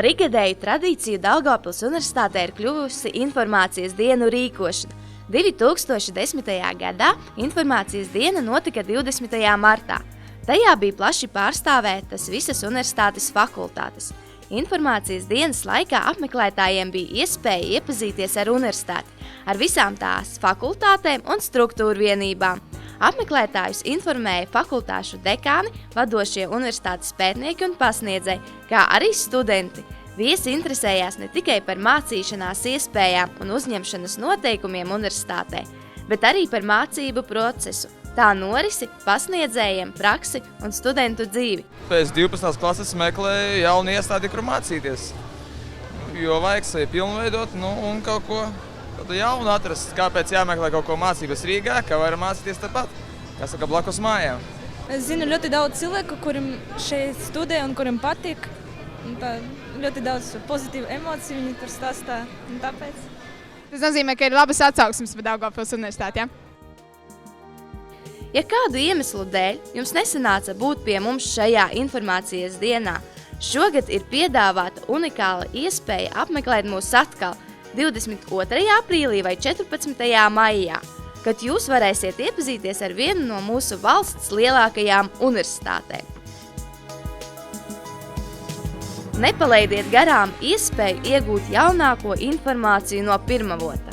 Par ikgadēju tradīciju Daugavpils Universitātē ir kļuvusi informācijas dienu rīkošana. 2010. gadā informācijas diena notika 20. martā. Tajā bija plaši pārstāvētas visas universitātes fakultātes. Informācijas dienas laikā apmeklētājiem bija iespēja iepazīties ar universitāti, ar visām tās fakultātēm un struktūru vienībām. Apmeklētājus informēja fakultāšu dekāni, vadošie universitātes pētnieki un pasniedzēji, kā arī studenti. Viesi interesējās ne tikai par mācīšanās iespējām un uzņemšanas noteikumiem universitātē, bet arī par mācību procesu, tā norisi, pasniedzējiem, praksi un studentu dzīvi. Pēc 12. klases meklēju jaunu iestādi, kur mācīties, jo vajag sevi pilnveidot un kaut ko jaunu atrast. Kāpēc jāmeklē kaut ko mācības Rīgā, ka var mācīties tāpat, kā saka, blakus mājām. Es zinu ļoti daudz cilvēku, kuriem šeit studē un kuriem patīk. Ļoti daudz pozitīvu emociju viņi tur stāstā, un tāpēc. Tas nozīmē, ka ir labas atsauksmes par Daugavpils universitāti, ja? Ja kādu iemeslu dēļ jums nesanāca būt pie mums šajā informācijas dienā, šogad ir piedāvāta unikāla iespēja apmeklēt mūs atkal 22. aprīlī vai 14. maijā, kad jūs varēsiet iepazīties ar vienu no mūsu valsts lielākajām universitātēm. Nepalaidiet garām iespēju iegūt jaunāko informāciju no pirmavota.